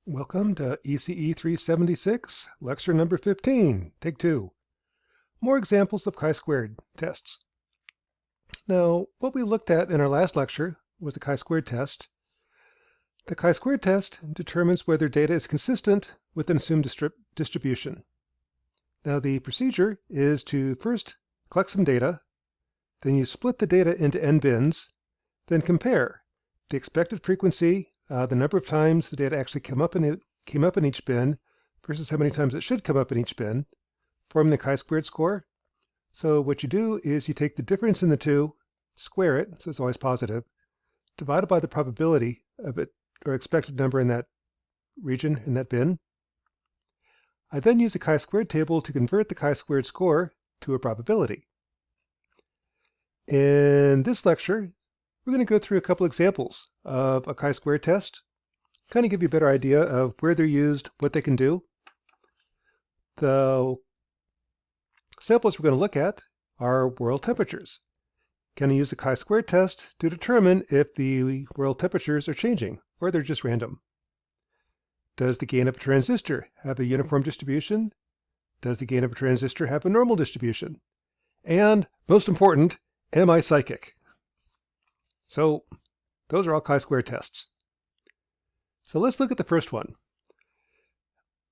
Welcome to ECE 376, lecture number 15, take 2. More examples of chi-squared tests. Now, what we looked at in our last lecture was the chi-squared test. The chi-squared test determines whether data is consistent with an assumed distribution. Now, the procedure is to first collect some data, then you split the data into n bins, then compare the expected frequency, the number of times the data actually came up in each bin versus how many times it should come up in each bin, forming the chi-squared score. So what you do is you take the difference in the two, square it, so it's always positive, divided by the probability of it, or expected number in that region, in that bin. I then use a chi-squared table to convert the chi-squared score to a probability. In this lecture, we're going to go through a couple examples of a chi-squared test, kind of give you a better idea of where they're used, what they can do. The samples we're going to look at are world temperatures. Going to use the chi-squared test to determine if the world temperatures are changing or they're just random. Does the gain of a transistor have a uniform distribution? Does the gain of a transistor have a normal distribution? And, most important, am I psychic? So, those are all chi-square tests. So let's look at the first one.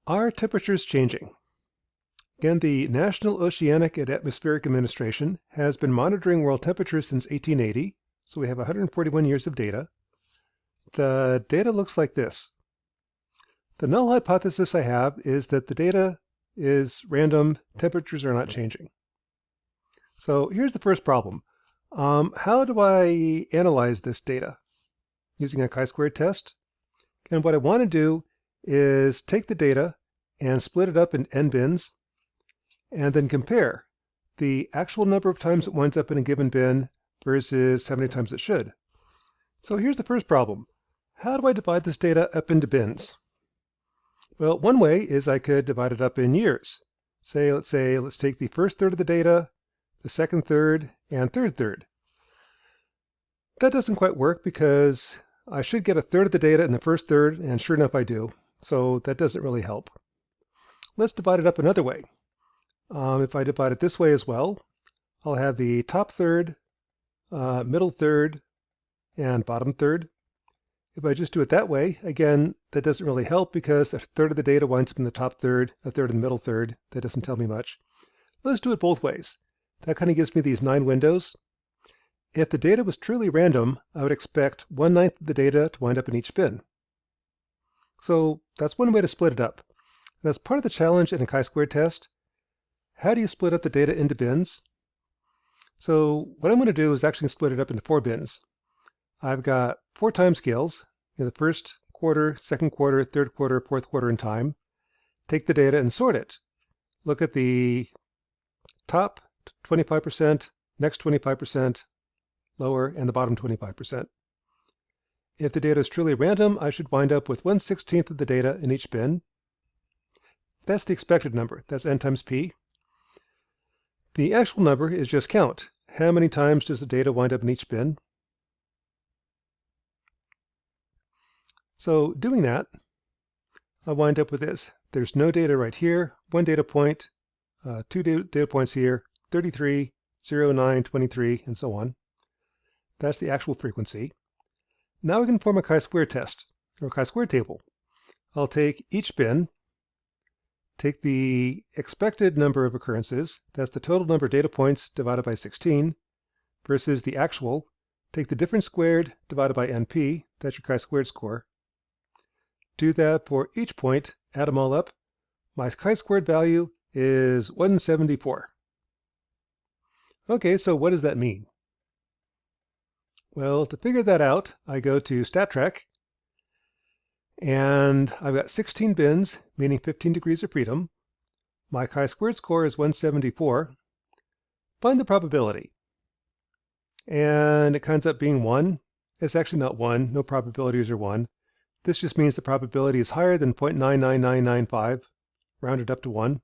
Are temperatures changing? Again, the National Oceanic and Atmospheric Administration has been monitoring world temperatures since 1880, so we have 141 years of data. The data looks like this. The null hypothesis I have is that the data is random, temperatures are not changing. So here's the first problem. How do I analyze this data? Using a chi-squared test. And what I want to do is take the data and split it up in n bins, and then compare the actual number of times it winds up in a given bin versus how many times it should. So here's the first problem. How do I divide this data up into bins? Well, one way is I could divide it up in years. Let's take the first third of the data, the second third, and third third. That doesn't quite work because I should get a third of the data in the first third, and sure enough I do. So that doesn't really help. Let's divide it up another way. If I divide it this way as well, I'll have the top third, middle third, and bottom third. If I just do it that way, again, that doesn't really help because a third of the data winds up in the top third, a third in the middle third. That doesn't tell me much. Let's do it both ways. That kind of gives me these 9 windows. If the data was truly random, I would expect 1/9 of the data to wind up in each bin. So that's one way to split it up. That's part of the challenge in a chi-squared test. How do you split up the data into bins? So what I'm going to do is actually split it up into 4 bins. I've got 4 time scales, the first quarter, second quarter, third quarter, fourth quarter in time. Take the data and sort it. Look at the top 25%, next 25%, lower, and the bottom 25%. If the data is truly random, I should wind up with 1/16 of the data in each bin. That's the expected number. That's n times p. The actual number is just count. How many times does the data wind up in each bin? So doing that, I wind up with this. There's no data right here, 1 data point, 2 data points here, 33, 0, 9, 23, and so on. That's the actual frequency. Now we can form a chi-square test, or a chi-square table. I'll take each bin, take the expected number of occurrences, that's the total number of data points divided by 16, versus the actual, take the difference squared divided by np, that's your chi-squared score. Do that for each point, add them all up. My chi-squared value is 174. Okay, so what does that mean? Well, to figure that out, I go to StatTrak, and I've got 16 bins, meaning 15 degrees of freedom. My chi-squared score is 174. Find the probability. And it comes up being 1. It's actually not 1. No probabilities are 1. This just means the probability is higher than 0.99995, rounded up to 1.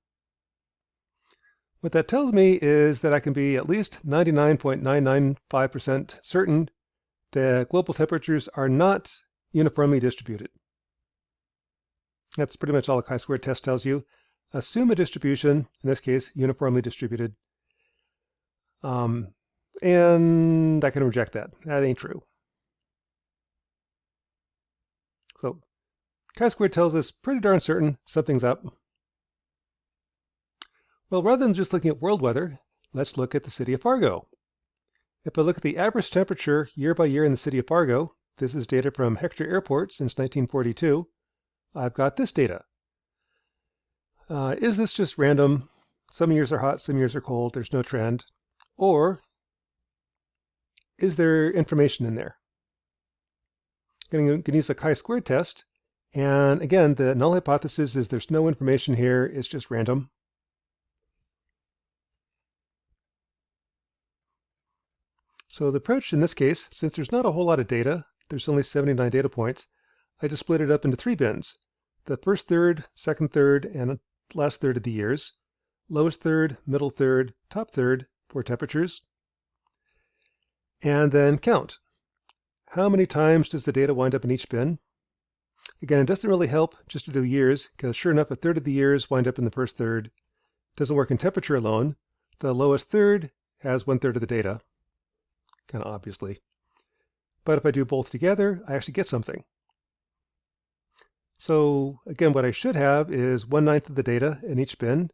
What that tells me is that I can be at least 99.995% certain that global temperatures are not uniformly distributed. That's pretty much all a chi-squared test tells you. Assume a distribution, in this case, uniformly distributed. And I can reject that. That ain't true. So chi-squared tells us pretty darn certain something's up. Well, rather than just looking at world weather, let's look at the city of Fargo. If I look at the average temperature year by year in the city of Fargo, this is data from Hector Airport since 1942, I've got this data. Is this just random? Some years are hot, some years are cold, there's no trend. Or is there information in there? I'm going to use a chi-squared test. And again, the null hypothesis is there's no information here, it's just random. So the approach in this case, since there's not a whole lot of data, there's only 79 data points, I just split it up into 3 bins. The first third, second third, and last third of the years. Lowest third, middle third, top third for temperatures. And then count. How many times does the data wind up in each bin? Again, it doesn't really help just to do years, because sure enough, a third of the years wind up in the first third. It doesn't work in temperature alone. The lowest third has 1/3 of the data, kind of obviously. But if I do both together, I actually get something. So again, what I should have is 1/9 of the data in each bin.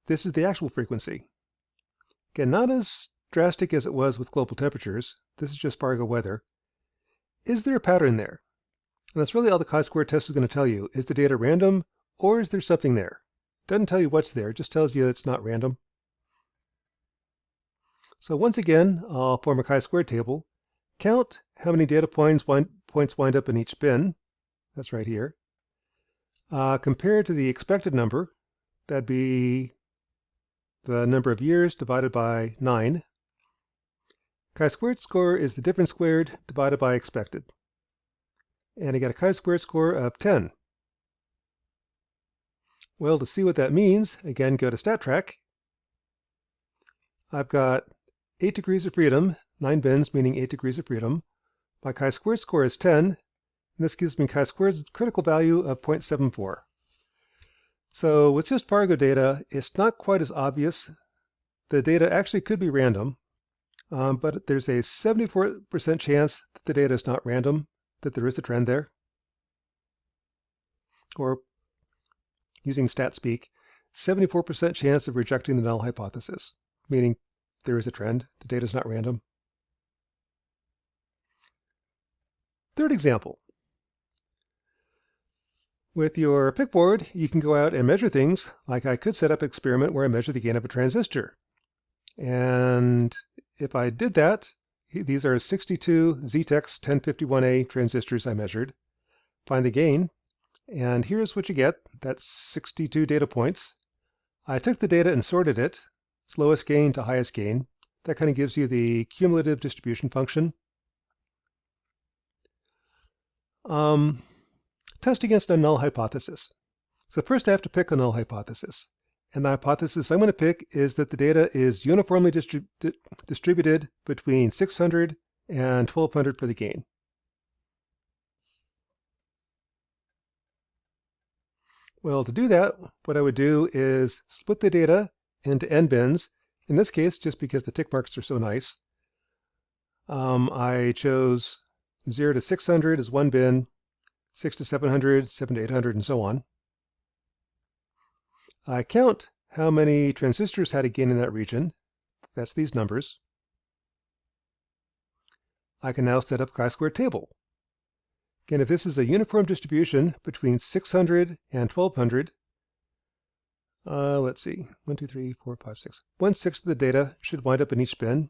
This is the actual frequency. Again, not as drastic as it was with global temperatures. This is just Fargo weather. Is there a pattern there? And that's really all the chi-squared test is going to tell you. Is the data random, or is there something there? It doesn't tell you what's there, it just tells you it's not random. So once again, I'll form a chi-squared table. Count how many data points wind up in each bin. That's right here. Compare to the expected number. That'd be the number of years divided by 9. Chi-squared score is the difference squared divided by expected. And I get a chi-squared score of 10. Well, to see what that means, again, go to StatTrack. I've got 8 degrees of freedom, 9 bins, meaning 8 degrees of freedom. My chi-squared score is 10, and this gives me chi-squared critical value of 0.74. So with just Fargo data, it's not quite as obvious. The data actually could be random, but there's a 74% chance that the data is not random, that there is a trend there. Or, using stat speak, 74% chance of rejecting the null hypothesis, meaning there is a trend, the data is not random. Third example. With your pick board, you can go out and measure things, like I could set up an experiment where I measure the gain of a transistor. And if I did that, these are 62 ZTEX 1051A transistors I measured. Find the gain, and here's what you get. That's 62 data points. I took the data and sorted it, it's lowest gain to highest gain. That kind of gives you the cumulative distribution function. Test against a null hypothesis. So first I have to pick a null hypothesis. And the hypothesis I'm going to pick is that the data is uniformly distributed between 600 and 1200 for the gain. Well, to do that, what I would do is split the data into n bins. In this case, just because the tick marks are so nice, I chose 0 to 600 as one bin, 6 to 700, 7 to 800, and so on. I count how many transistors had a gain in that region. That's these numbers. I can now set up a chi-squared table. Again, if this is a uniform distribution between 600 and 1200, let's see, 1, 2, 3, 4, 5, 6. 1/6 of the data should wind up in each bin.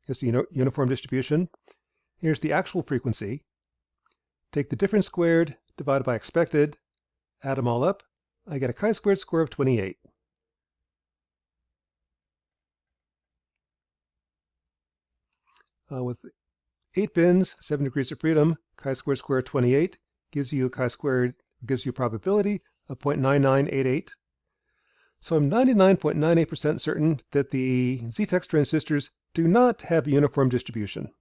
It's the uniform distribution. Here's the actual frequency. Take the difference squared divided by expected, add them all up. I get a chi-squared score of 28. With 8 bins, 7 degrees of freedom, chi-squared square 28 gives you a probability of 0.9988. So I'm 99.98% certain that the ZTEX transistors do not have a uniform distribution.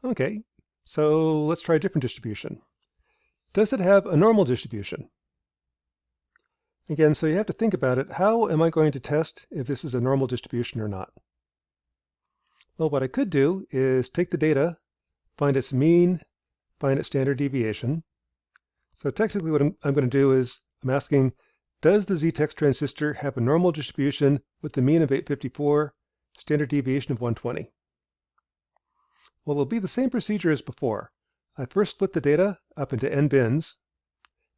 Okay, so let's try a different distribution. Does it have a normal distribution? Again, so you have to think about it. How am I going to test if this is a normal distribution or not? Well, what I could do is take the data, find its mean, find its standard deviation. So technically what I'm going to do is I'm asking, does the Z-Tex transistor have a normal distribution with the mean of 854, standard deviation of 120? Well, it'll be the same procedure as before. I first split the data up into n bins.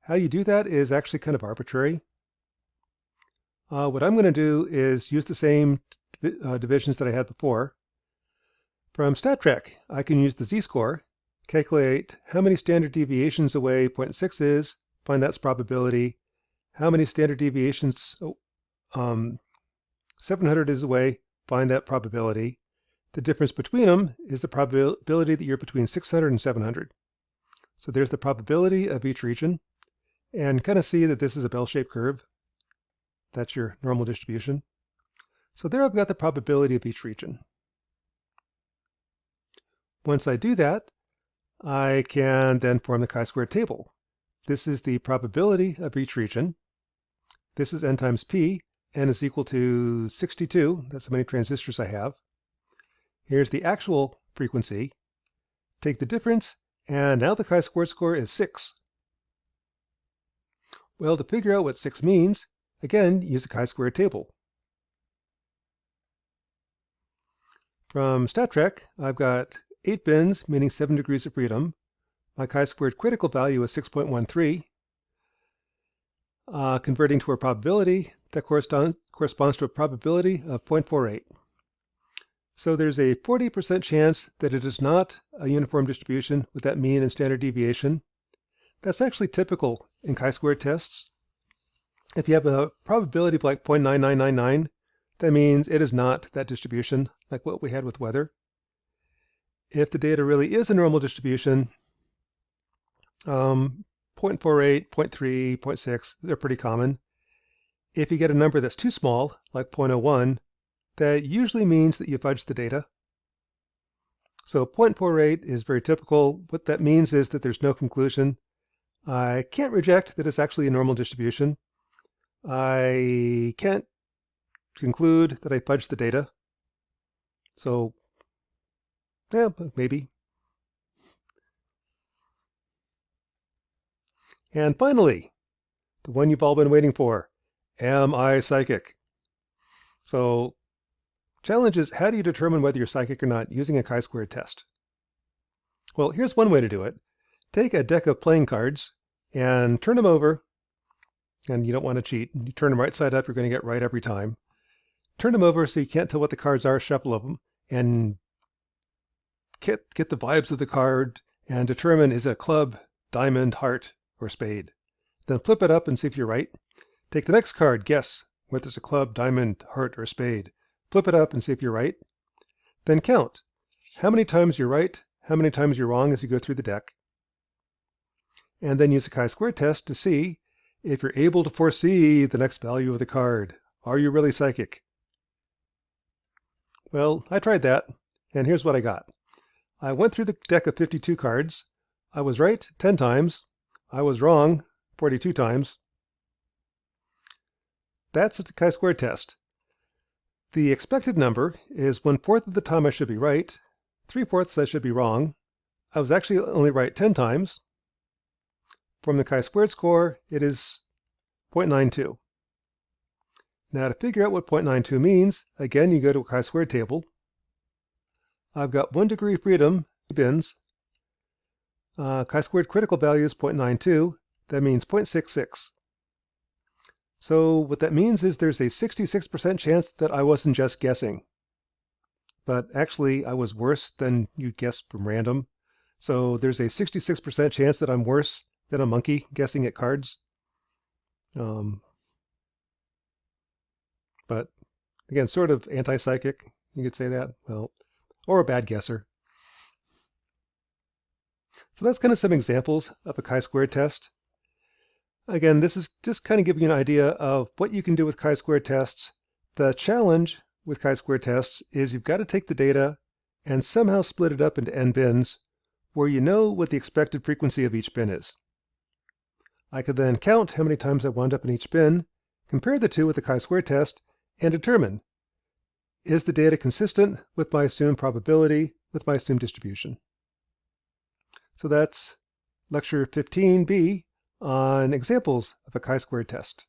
How you do that is actually kind of arbitrary. What I'm going to do is use the same divisions that I had before. From StatTrak, I can use the z-score, calculate how many standard deviations away 0.6 is, find that's probability, how many standard deviations 700 is away, find that probability. The difference between them is the probability that you're between 600 and 700. So there's the probability of each region, and kind of see that this is a bell-shaped curve. That's your normal distribution. So there I've got the probability of each region. Once I do that, I can then form the chi-squared table. This is the probability of each region. This is n times p. N is equal to 62. That's how many transistors I have. Here's the actual frequency. Take the difference, and now the chi-squared score is 6. Well, to figure out what 6 means, again, use the chi-squared table. From StatTrak, I've got 8 bins, meaning 7 degrees of freedom. My chi-squared critical value is 6.13. Converting to a probability, that corresponds to a probability of 0.48. So there's a 40% chance that it is not a uniform distribution with that mean and standard deviation. That's actually typical in chi-squared tests. If you have a probability of like 0.9999, that means it is not that distribution, like what we had with weather. If the data really is a normal distribution, 0.48, 0.3, 0.6, they're pretty common. If you get a number that's too small, like 0.01, that usually means that you fudged the data. So 0.48 is very typical. What that means is that there's no conclusion. I can't reject that it's actually a normal distribution. I can't conclude that I fudged the data. So, yeah, maybe. And finally, the one you've all been waiting for. Am I psychic? So, challenge is, how do you determine whether you're psychic or not using a chi-squared test? Well, here's one way to do it. Take a deck of playing cards and turn them over. And you don't want to cheat. You turn them right side up, you're going to get right every time. Turn them over so you can't tell what the cards are, shuffle them, and get the vibes of the card and determine, is it a club, diamond, heart, or spade. Then flip it up and see if you're right. Take the next card, guess whether it's a club, diamond, heart, or spade. Flip it up and see if you're right. Then count how many times you're right, how many times you're wrong as you go through the deck. And then use a chi-square test to see if you're able to foresee the next value of the card. Are you really psychic? Well, I tried that, and here's what I got. I went through the deck of 52 cards. I was right 10 times. I was wrong 42 times. That's a chi-square test. The expected number is 1/4 of the time I should be right, 3/4 I should be wrong. I was actually only right 10 times. From the chi-squared score, it is 0.92. Now to figure out what 0.92 means, again you go to a chi-squared table. I've got 1 degree freedom, bins. Chi-squared critical value is 0.92. That means 0.66. So what that means is there's a 66% chance that I wasn't just guessing. But actually I was worse than you'd guess from random. So there's a 66% chance that I'm worse than a monkey guessing at cards. But again, sort of anti-psychic, you could say that. Well, or a bad guesser. So that's kind of some examples of a chi-squared test. Again, this is just kind of giving you an idea of what you can do with chi-squared tests. The challenge with chi-squared tests is you've got to take the data and somehow split it up into n bins where you know what the expected frequency of each bin is. I could then count how many times I wound up in each bin, compare the two with the chi-square test, and determine, is the data consistent with my assumed probability, with my assumed distribution? So that's lecture 15b on examples of a chi-square test.